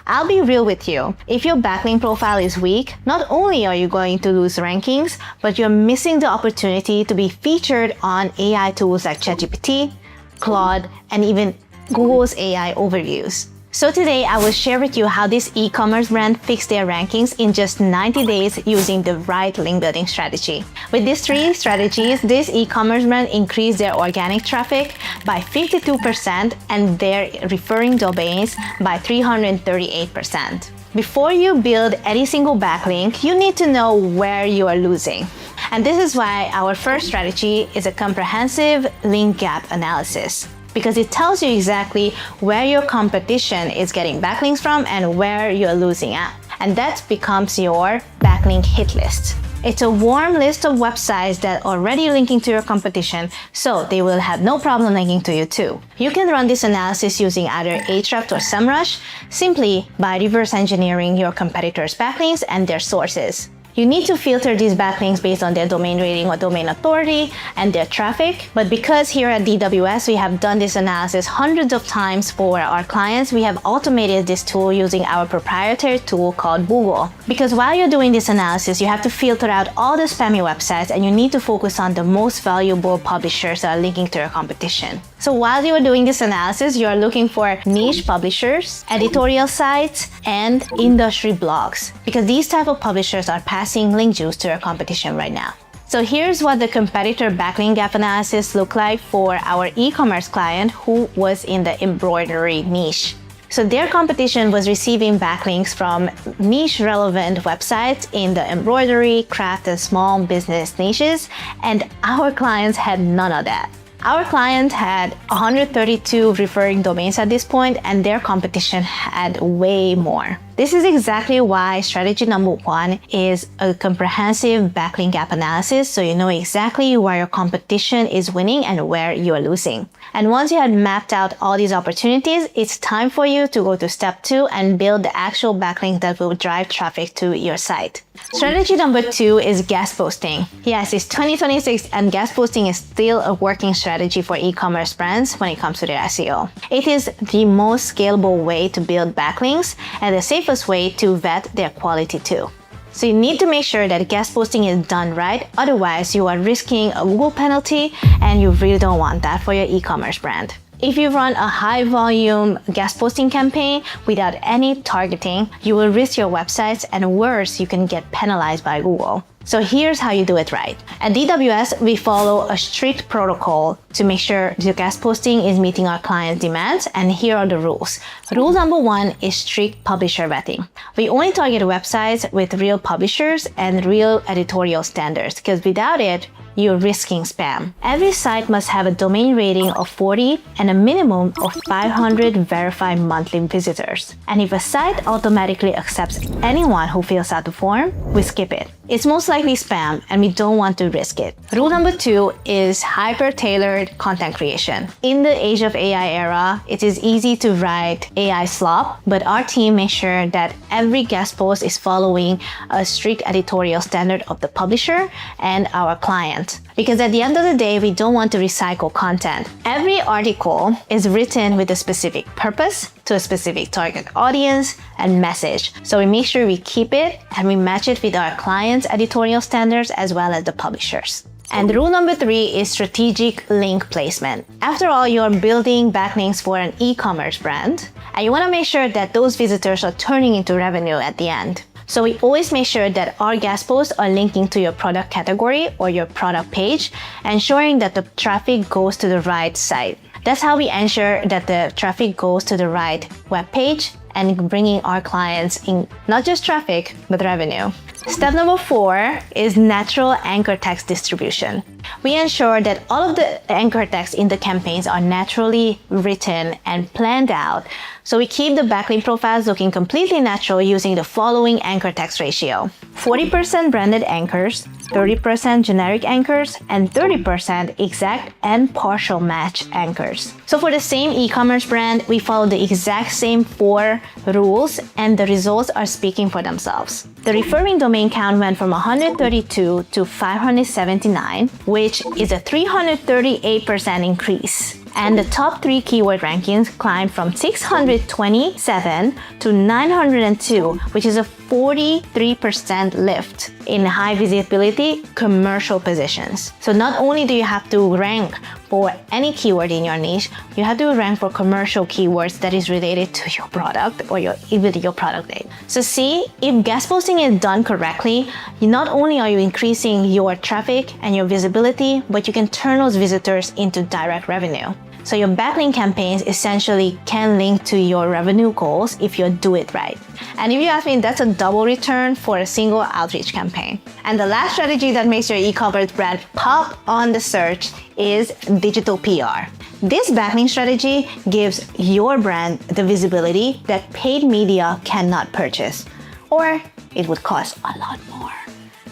I'll be real with you. If your backlink profile is weak, not only are you going to lose rankings, but you're missing the opportunity to be featured on AI tools like ChatGPT, Claude, and even Google's AI overviews. So today I will share with you how this e-commerce brand fixed their rankings in just 90 days using the right link building strategy. With these 3 strategies, this e-commerce brand increased their organic traffic by 52% and their referring domains by 338%. Before you build any single backlink, you need to know where you are losing. And this is why our first strategy is a comprehensive link gap analysis, because it tells you exactly where your competition is getting backlinks from and where you're losing out. And that becomes your backlink hit list. It's a warm list of websites that are already linking to your competition, so they will have no problem linking to you too. You can run this analysis using either Ahrefs or SEMrush, simply by reverse engineering your competitors' backlinks and their sources. You need to filter these backlinks based on their domain rating or domain authority and their traffic. But because here at DWS we have done this analysis hundreds of times for our clients, we have automated this tool using our proprietary tool called Google. Because while you're doing this analysis, you have to filter out all the spammy websites and you need to focus on the most valuable publishers that are linking to your competition. So while you are doing this analysis, you are looking for niche publishers, editorial sites, and industry blogs, because these type of publishers are passing link juice to your competition right now. So here's what the competitor backlink gap analysis looked like for our e-commerce client who was in the embroidery niche. So their competition was receiving backlinks from niche relevant websites in the embroidery, craft, and small business niches, and our clients had none of that. Our client had 132 referring domains at this point, and their competition had way more. This is exactly why strategy number 1 is a comprehensive backlink gap analysis, so you know exactly where your competition is winning and where you are losing. And once you have mapped out all these opportunities, it's time for you to go to step 2 and build the actual backlink that will drive traffic to your site. Strategy number 2 is guest posting. Yes, it's 2026 and guest posting is still a working strategy for e-commerce brands when it comes to their SEO. It is the most scalable way to build backlinks and the safest way to vet their quality too. So you need to make sure that guest posting is done right, otherwise you are risking a Google penalty and you really don't want that for your e-commerce brand. If you run a high volume guest posting campaign without any targeting, you will risk your websites, and worse, you can get penalized by Google. So here's how you do it right. At DWS, we follow a strict protocol to make sure the guest posting is meeting our clients' demands, and here are the rules. Rule number 1 is strict publisher vetting. We only target websites with real publishers and real editorial standards, because without it, you're risking spam. Every site must have a domain rating of 40 and a minimum of 500 verified monthly visitors. And if a site automatically accepts anyone who fills out the form, we skip it. It's most likely spam and we don't want to risk it. Rule number 2 is hyper-tailored content creation. In the age of AI era, it is easy to write AI slop, but our team makes sure that every guest post is following a strict editorial standard of the publisher and our client. Because at the end of the day, we don't want to recycle content. Every article is written with a specific purpose, to a specific target audience and message. So we make sure we keep it and we match it with our clients' editorial standards as well as the publishers. And rule number 3 is strategic link placement. After all, you're building backlinks for an e-commerce brand, and you want to make sure that those visitors are turning into revenue at the end. So we always make sure that our guest posts are linking to your product category or your product page, ensuring that the traffic goes to the right site. That's how we ensure that the traffic goes to the right web page and bringing our clients in not just traffic, but revenue. Step number 4 is natural anchor text distribution. We ensure that all of the anchor text in the campaigns are naturally written and planned out. So we keep the backlink profiles looking completely natural using the following anchor text ratio: 40% branded anchors, 30% generic anchors, and 30% exact and partial match anchors. So for the same e-commerce brand, we follow the exact same 4 rules and the results are speaking for themselves. The referring domain count went from 132 to 579, which is a 338% increase. And the top 3 keyword rankings climbed from 627 to 902, which is a 43% lift in high visibility commercial positions. So not only do you have to rank for any keyword in your niche, you have to rank for commercial keywords that is related to your product or even your product name. So see, if guest posting is done correctly, not only are you increasing your traffic and your visibility, but you can turn those visitors into direct revenue. So your backlink campaigns essentially can link to your revenue goals if you do it right. And if you ask me, that's a double return for a single outreach campaign. And the last strategy that makes your e-commerce brand pop on the search is digital PR. This backlink strategy gives your brand the visibility that paid media cannot purchase, or it would cost a lot more.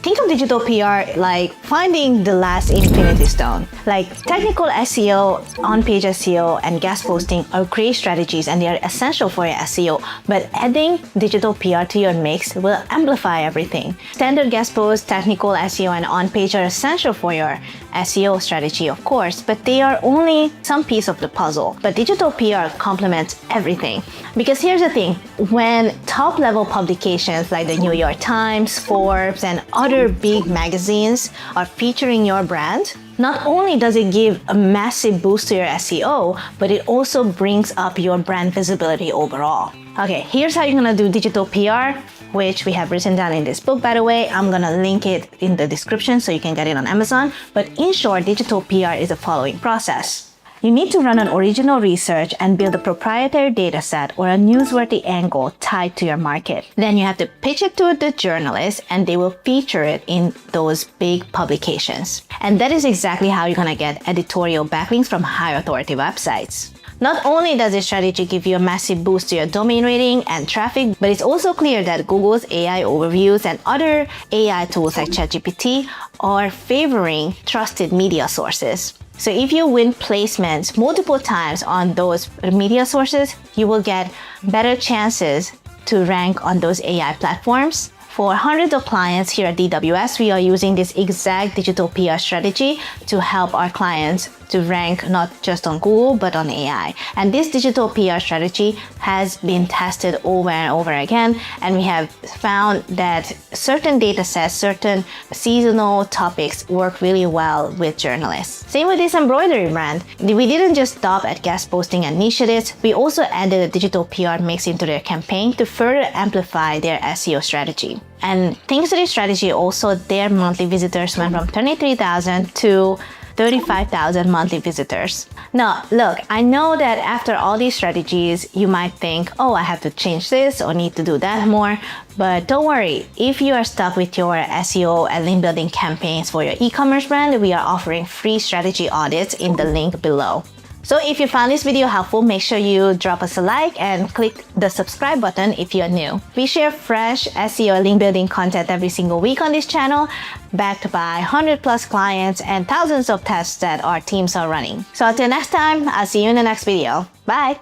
Think of digital PR like finding the last infinity stone. Like technical SEO, on-page SEO, and guest posting are great strategies and they are essential for your SEO, but adding digital PR to your mix will amplify everything. Standard guest posts, technical SEO, and on-page are essential for your SEO strategy, of course, but they are only some piece of the puzzle. But digital PR complements everything. Because here's the thing, when top-level publications like the New York Times, Forbes, and other big magazines are featuring your brand, not only does it give a massive boost to your SEO, but it also brings up your brand visibility overall. Okay, here's how you're gonna do digital PR, which we have written down in this book, by the way. I'm gonna link it in the description so you can get it on Amazon. But in short, digital PR is the following process. You need to run an original research and build a proprietary data set or a newsworthy angle tied to your market. Then you have to pitch it to the journalists and they will feature it in those big publications. And that is exactly how you're gonna get editorial backlinks from high authority websites. Not only does this strategy give you a massive boost to your domain rating and traffic, but it's also clear that Google's AI overviews and other AI tools like ChatGPT are favoring trusted media sources. So if you win placements multiple times on those media sources, you will get better chances to rank on those AI platforms. For hundreds of clients here at DWS, we are using this exact digital PR strategy to help our clients to rank not just on Google, but on AI. And this digital PR strategy has been tested over and over again. And we have found that certain data sets, certain seasonal topics work really well with journalists. Same with this embroidery brand. We didn't just stop at guest posting and niche edits. We also added a digital PR mix into their campaign to further amplify their SEO strategy. And thanks to this strategy, also their monthly visitors went from 23,000 to 35,000 monthly visitors. Now, look, I know that after all these strategies, you might think, oh, I have to change this or need to do that more. But don't worry, if you are stuck with your SEO and link building campaigns for your e-commerce brand, we are offering free strategy audits in the link below. So if you found this video helpful, make sure you drop us a like and click the subscribe button if you're new. We share fresh SEO link building content every single week on this channel, backed by 100+ clients and thousands of tests that our teams are running. So until next time, I'll see you in the next video. Bye!